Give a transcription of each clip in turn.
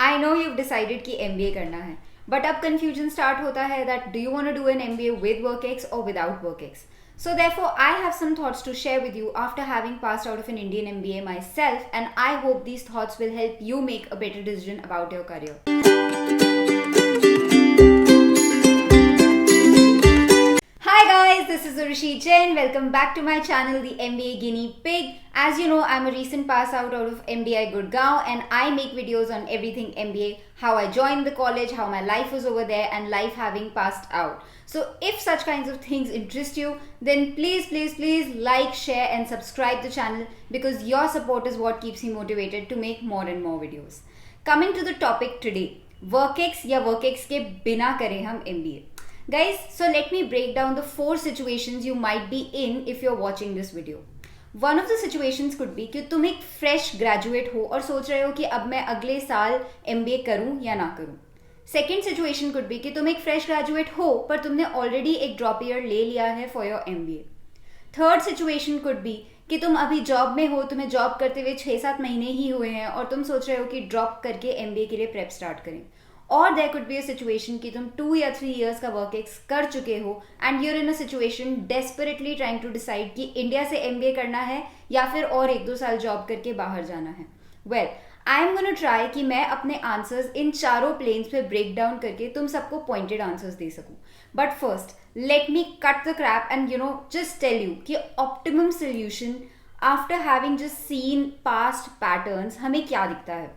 I know you've decided कि MBA करना है, but अब confusion start होता है that do you want to do an MBA with WorkX or without WorkX? So therefore, I have some thoughts to share with you after having passed out of an Indian MBA myself, and I hope these thoughts will help you make a better decision about your career. Hi guys, this is Urushi Jain. Welcome back to my channel, the MBA Guinea Pig. As you know, I'm a recent pass out of MBI Gurgaon, and I make videos on everything MBA, how I joined the college, how my life was over there, and life having passed out. So if such kinds of things interest you, then please like, share and subscribe the channel, because your support is what keeps me motivated to make more and more videos. Coming to the topic today, WorkX या WorkX के बिना करें हम MBA. Guys, so let me break down the 4 situations you might be in if you're watching this video. One of the situations could be कि तुम एक fresh graduate हो और सोच रहे हो कि अब मैं अगले साल MBA करूं या ना करूं. Second situation could be कि तुम एक fresh graduate हो पर तुमने already एक drop year ले लिया है for your MBA. Third situation could be कि तुम अभी जॉब में हो, तुम्हें जॉब करते हुए 6-7 महीने ही हुए हैं और तुम सोच रहे हो कि ड्रॉप करके MBA के लिए प्रेप स्टार्ट करें. और there could be a situation कि तुम 2 या 3 इयर्स का वर्क एक्स कर चुके हो and you're in a situation desperately trying to decide कि इंडिया से MBA करना है या फिर और 1-2 साल जॉब करके बाहर जाना है. Well, I am gonna try कि मैं अपने आंसर्स इन चारों प्लेन्स पे ब्रेक डाउन करके तुम सबको पॉइंटेड आंसर्स दे सकूं. But first let me cut the crap and just tell you कि optimum solution after having just seen past patterns हमें क्या दिखता है.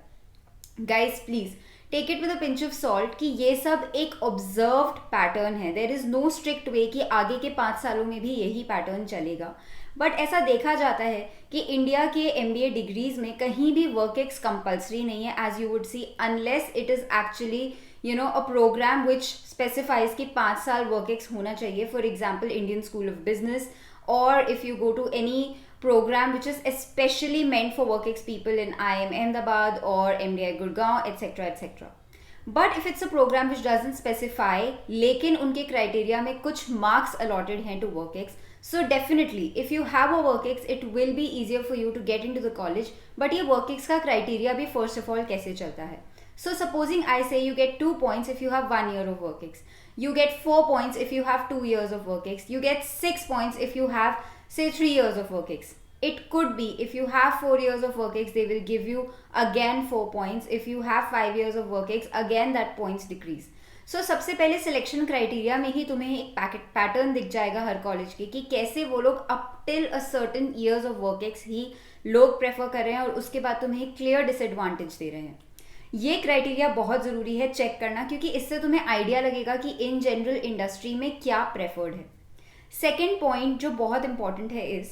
Guys please take it with a pinch of salt कि ये सब एक ऑब्जर्व्ड पैटर्न है. There is no strict way कि आगे के 5 सालों में भी यही पैटर्न चलेगा. बट ऐसा देखा जाता है कि इंडिया के MBA डिग्रीज में कहीं भी वर्क एक्स कंपल्सरी नहीं है, as you would see, unless it is actually a program which specifies कि 5 साल वर्क एक्स होना चाहिए. For example Indian School of Business, और if you go to any program which is especially meant for WorkX people in IIM Ahmedabad or MDI Gurgaon, etc. But if it's a program which doesn't specify लेकिन उनके criteria में कुछ marks allotted हैं to WorkX, so definitely if you have a WorkX it will be easier for you to get into the college. But ये WorkX का criteria भी first of all कैसे चलता है. So supposing I say you get 2 points if you have 1 year of WorkX, you get 4 points if you have 2 years of WorkX, you get 6 points if you have say 3 years of WorkX. It could be if you have 4 years of WorkX they will give you again 4 points. If you have 5 years of WorkX again that points decrease. So सबसे पहले selection criteria में ही तुम्हें एक pattern दिख जाएगा हर college के कि कैसे वो लोग up till a certain years of WorkX ही लोग प्रेफर कर रहे हैं और उसके बाद तुम्हें एक क्लियर डिसएडवांटेज दे रहे हैं. ये क्राइटेरिया बहुत ज़रूरी है चेक करना, क्योंकि इससे तुम्हें आइडिया लगेगा कि इन जनरल इंडस्ट्री में क्या प्रेफर्ड है. सेकेंड पॉइंट जो बहुत इंपॉर्टेंट है इज,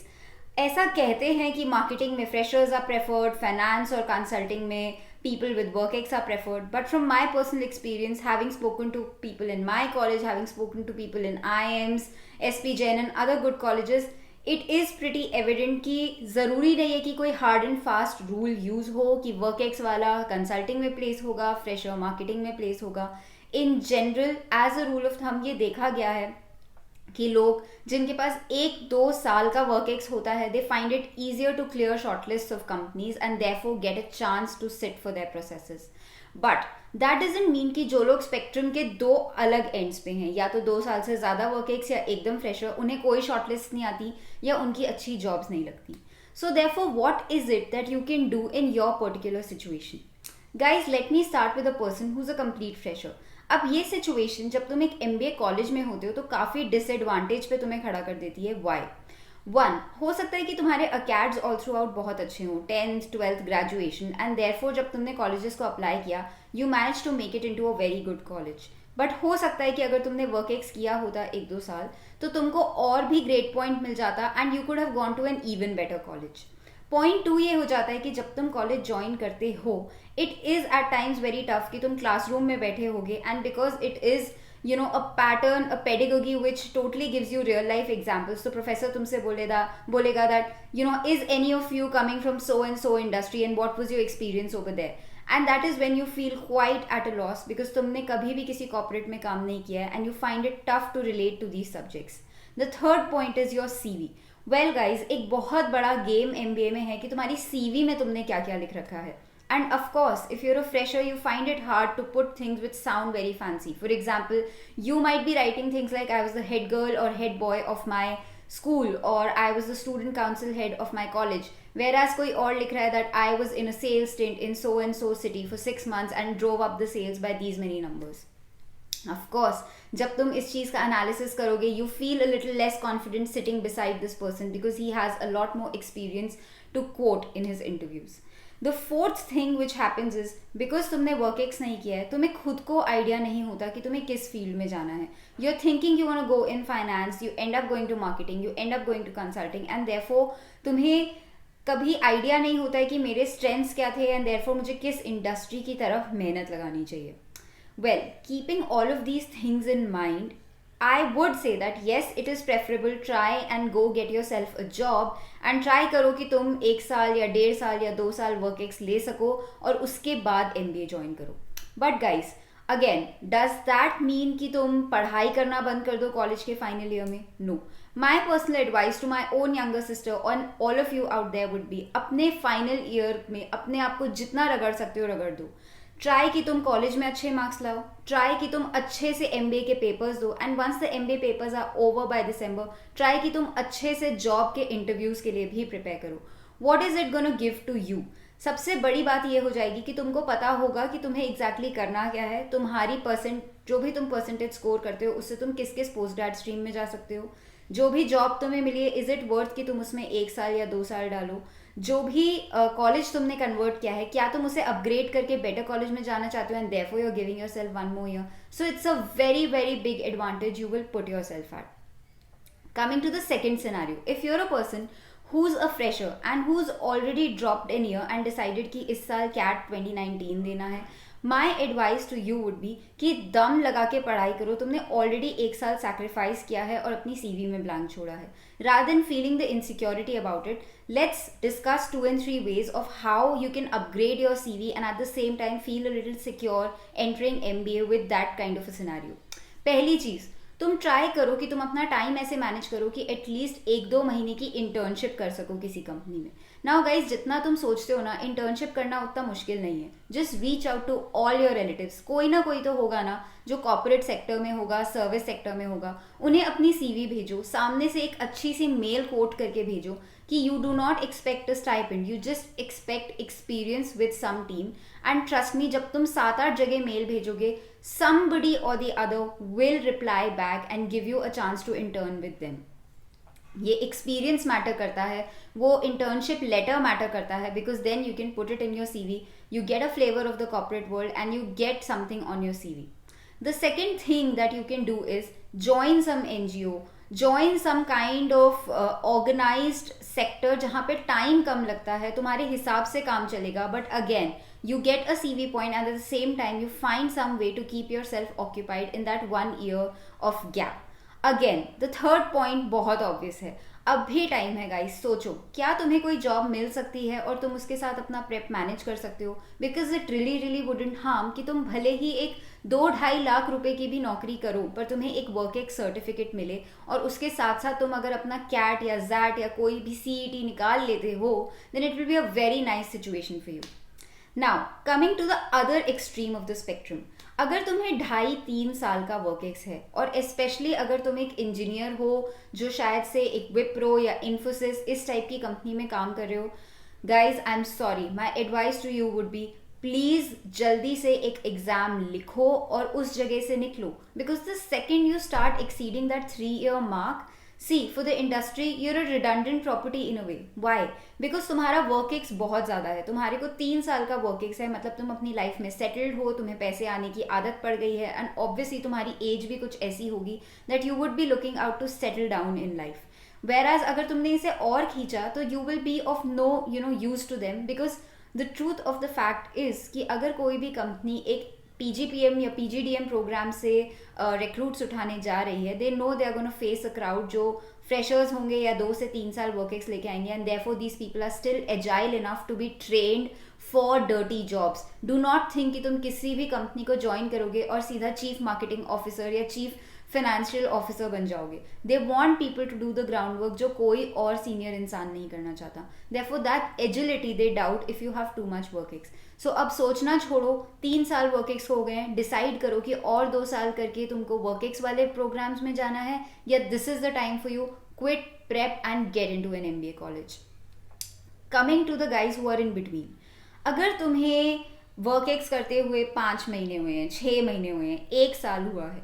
ऐसा कहते हैं कि मार्केटिंग में फ्रेशर्स आर प्रेफर्ड, फाइनेंस और कंसल्टिंग में people with WorkX are preferred. But from my personal experience, having spoken to people in my college, having spoken to people in IIMs, SP Jain and other good colleges, it is pretty evident कि ज़रूरी नहीं है कि कोई hard and fast rule use हो कि WorkX वाला consulting में प्लेस होगा, फ्रेशर मार्केटिंग में प्लेस होगा. In general as a rule of thumb ये देखा गया है कि लोग जिनके पास 1-2 साल का WorkX होता है, they find it easier to clear shortlist of companies and therefore get a chance to sit for their processes. But that doesn't mean कि जो लोग स्पेक्ट्रम के 2 अलग एंड्स पे हैं, या तो 2 साल से ज़्यादा WorkX या एकदम फ्रेशर, उन्हें कोई शॉर्टलिस्ट नहीं आती या उनकी अच्छी जॉब्स नहीं लगती. So therefore what is it that you can do in your particular situation. Guys let me start with a person who is a complete fresher. अब ये सिचुएशन जब तुम एक MBA कॉलेज में होते हो तो काफ़ी डिसएडवांटेज पे तुम्हें खड़ा कर देती है. वाई? 1, हो सकता है कि तुम्हारे अकेड्स ऑल थ्रू आउट बहुत अच्छे हों, 10th 12th graduation, and therefore जब तुमने कॉलेजेस को अप्लाई किया you manage to make it into a very good college. But हो सकता है कि अगर तुमने WorkX किया होता 1-2 साल तो तुमको और भी ग्रेड पॉइंट मिल जाता and you could have gone to an even better college. Point 2 ये हो जाता है कि जब तुम कॉलेज ज्वाइन करते हो it is at times very tough कि तुम क्लासरूम में बैठे होगे, and because it is a pattern, a pedagogy which totally gives you real life examples. So professor तुमसे बोलेगा that is any of you coming from so and so industry and what was your experience over there, and that is when you feel quite at a loss because तुमने कभी भी किसी corporate में काम नहीं किया है and you find it tough to relate to these subjects. The third point is your CV. Well guys, एक बहुत बड़ा गेम MBA में है कि तुम्हारी CV में तुमने क्या क्या लिख रखा है. And of course, if you're a fresher, you find it hard to put things which sound very fancy. For example, you might be writing things like, I was the head girl or head boy of my school, or I was the student council head of my college, whereas koi aur likh raha hai that I was in a sales stint in so and so city for 6 months and drove up the sales by these many numbers. Of course, जब तुम इस चीज़ का analysis करोगे, you feel a little less confident sitting beside this person because he has a lot more experience to quote in his interviews. The fourth thing which happens is, because तुमने work ex नहीं किया है, तुम्हें खुद को idea नहीं होता कि तुम्हें किस फील्ड में जाना है. You are thinking you want to go in finance, you end up going to marketing, you end up going to consulting, and therefore तुम्हें कभी आइडिया नहीं होता है कि मेरे स्ट्रेंथ्स क्या थे एंड देयरफॉर मुझे किस इंडस्ट्री की तरफ मेहनत लगानी चाहिए. Well, keeping all of these things in mind, I would say that yes, it is preferable, try and go get yourself a job and try करो कि तुम 1 साल या 1.5 साल या 2 साल वर्क एक्स ले सको और उसके बाद MBA ज्वाइन करो. But guys, again, does that mean कि तुम पढ़ाई करना बंद कर दो कॉलेज के फाइनल ईयर में? No. My personal advice to my own younger sister and all of you out there would be, अपने फाइनल ईयर में अपने आप को जितना रगड़ सकते हो रगड़ दो. ट्राई कि तुम कॉलेज में अच्छे मार्क्स लाओ, ट्राई कि तुम अच्छे से MBA के पेपर्स दो, and once the MBA papers are over by December, try कि तुम अच्छे से जॉब के इंटरव्यूज के लिए भी प्रिपेयर करो. What is it gonna give to you? सबसे बड़ी बात ये हो जाएगी कि तुमको पता होगा कि तुम्हें एग्जैक्टली करना क्या है. तुम्हारी जो भी तुम परसेंटेज स्कोर करते हो उससे तुम किस किस पोस्ट ग्रेड स्ट्रीम में जा सकते हो. जो भी जॉब तुम्हें मिली है, इज इट वर्थ कि तुम उसमें 1 साल या 2 साल डालो. जो भी कॉलेज तुमने कन्वर्ट किया है, क्या तुम उसे अपग्रेड करके बेटर कॉलेज में जाना चाहते हो, and therefore you are giving yourself 1 more year. So it's a very very big advantage you will put yourself at. Coming to the second scenario, if you're a person who's a fresher and who's already dropped in year and decided कि इस साल CAT 2019 देना है, my advice to you would be कि दम लगा के पढ़ाई करो. तुमने ऑलरेडी 1 साल सैक्रिफाइस किया है और अपनी CV में ब्लैंक छोड़ा है. Rather than feeling the insecurity about it, let's discuss 2 and 3 ways of how you can upgrade your CV and at the same time feel a little secure entering MBA with that kind of a scenario. पहली चीज, तुम try करो कि तुम अपना time ऐसे manage करो कि एटलीस्ट 1-2 महीने की इंटर्नशिप कर सको किसी कंपनी में. नाउ गाइज, जितना तुम सोचते हो ना इंटर्नशिप करना उतना मुश्किल नहीं है. Just reach out to all your relatives. कोई ना कोई तो होगा ना जो कॉर्पोरेट सेक्टर में होगा, सर्विस सेक्टर में होगा. उन्हें अपनी CV भेजो, सामने से एक अच्छी सी मेल कोट करके भेजो कि you do not expect a stipend, you just expect experience with some team. And trust me, जब तुम 7-8 जगह मेल भेजोगे, somebody or the other will reply back and give you a chance to intern with them. ये experience matter करता है, वो internship letter matter करता है, because then you can put it in your CV, you get a flavor of the corporate world and you get something on your CV. The second thing that you can do is join some NGO, join some kind of organized sector जहाँ पे time कम लगता है, तुम्हारे हिसाब से काम चलेगा, but again you get a CV point and at the same time you find some way to keep yourself occupied in that 1 year of gap. Again, the third point बहुत obvious है. अब भी टाइम है guys, सोचो क्या तुम्हें कोई job मिल सकती है और तुम उसके साथ अपना प्रेप मैनेज कर सकते हो. Because it really wouldn't harm कि तुम भले ही एक 2-2.5 लाख रुपए की भी नौकरी करो पर तुम्हें एक वर्क एक्स सर्टिफिकेट मिले, और उसके साथ साथ तुम अगर अपना कैट या जैट या कोई भी CET निकाल लेते हो, then it will be a very nice situation for you. Now coming to the other extreme of the spectrum, अगर तुम्हें 2.5-3 साल का वर्क एक्स है, और स्पेशली अगर तुम एक इंजीनियर हो जो शायद से एक विप्रो या इन्फोसिस इस टाइप की कंपनी में काम कर रहे हो, guys I am sorry, my advice to you would be please जल्दी से एक एग्जाम लिखो और उस जगह से निकलो. Because the second you start exceeding that 3-year mark, see for the industry you're a redundant property in a way. Why? Because तुम्हारा वर्क एक्स बहुत ज़्यादा है. तुम्हारे को 3 साल का वर्क एक्स है, मतलब तुम अपनी लाइफ में सेटल्ड हो, तुम्हें पैसे आने की आदत पड़ गई है, एंड ऑब्वियसली तुम्हारी एज भी कुछ ऐसी होगी that you would be looking out to settle down in life. Whereas अगर तुमने इसे और खींचा तो you will be of no use to them. Because the truth of the fact is कि अगर कोई भी कंपनी एक PGPM या PGDM प्रोग्राम से रिक्रूट्स उठाने जा रही है, they know they are gonna face a crowd जो फ्रेशर्स होंगे या 2 से 3 साल वर्क एक्स लेके आएंगे, and therefore these people are still agile enough to be trained for dirty jobs. Do not think कि तुम किसी भी कंपनी को ज्वाइन करोगे और सीधा चीफ मार्केटिंग ऑफिसर या चीफ फाइनेंशियल ऑफिसर बन जाओगे. They want people to do the ground work जो कोई और सीनियर इंसान नहीं करना चाहता. Therefore that agility they doubt if you have too much work ex. So अब सोचना छोड़ो, 3 साल वर्क एक्स हो गए हैं, डिसाइड करो कि और 2 साल करके तुमको वर्क एक्स वाले प्रोग्राम्स में जाना है या this is the time for you quit prep and get into an MBA college. Coming to the guys who are in between, अगर तुम्हें वर्क एक्स करते हुए 5 महीने हुए हैं, 6 महीने हुए हैं, 1 साल हुआ है,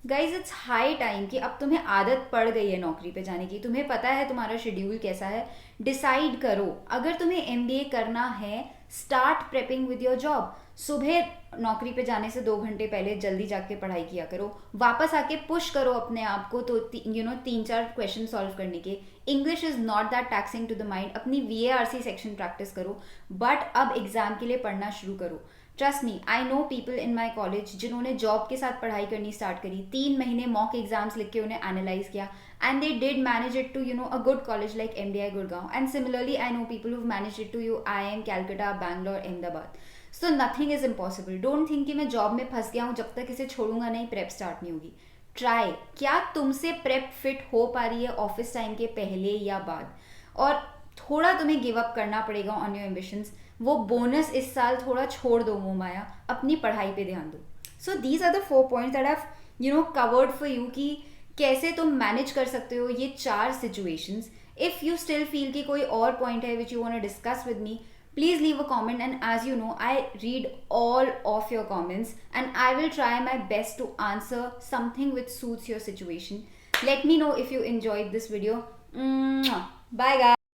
गाइज इट्स हाई टाइम कि अब तुम्हें आदत पड़ गई है नौकरी पे जाने की, तुम्हें पता है तुम्हारा शेड्यूल कैसा है. डिसाइड करो, अगर तुम्हें एमबीए करना है, start prepping with your job. सुबह नौकरी पे जाने से 2 घंटे पहले जल्दी जाके पढ़ाई किया करो, वापस आके पुश करो अपने आप को तो 3-4 क्वेश्चन सॉल्व करने के. English is not that taxing to the mind. अपनी VARC सेक्शन प्रैक्टिस करो, बट अब एग्जाम के लिए पढ़ना शुरू करो. Trust me, I know people in my college जिन्होंने जॉब के साथ पढ़ाई करनी स्टार्ट करी, 3 महीने मॉक एग्जाम्स लिख के उन्हें एनालाइज किया, and they did manage it to a good college like MDI Gurgaon. And similarly I know people who've managed it to IIM Calcutta, Bangalore, Ahmedabad. So nothing is impossible. Don't think कि मैं job में फंस गया हूँ, जब तक इसे छोड़ूंगा नहीं प्रेप स्टार्ट नहीं होगी. ट्राई, क्या तुमसे प्रेप फिट हो पा रही है ऑफिस टाइम के पहले या बाद, और थोड़ा तुम्हें गिव अप करना पड़ेगा ऑन योर एम्बिशंस. वो बोनस इस साल थोड़ा छोड़ दो मोह माया, अपनी पढ़ाई पे ध्यान दो. So these are the 4 points that I covered for you कि कैसे तुम मैनेज कर सकते हो ये 4 situations. If you still feel कि कोई और पॉइंट है which you want to discuss with me, please leave a comment, and as you know I read all of your comments and I will try my best to answer something which suits your situation. Let me know if you enjoyed this video. Bye guys.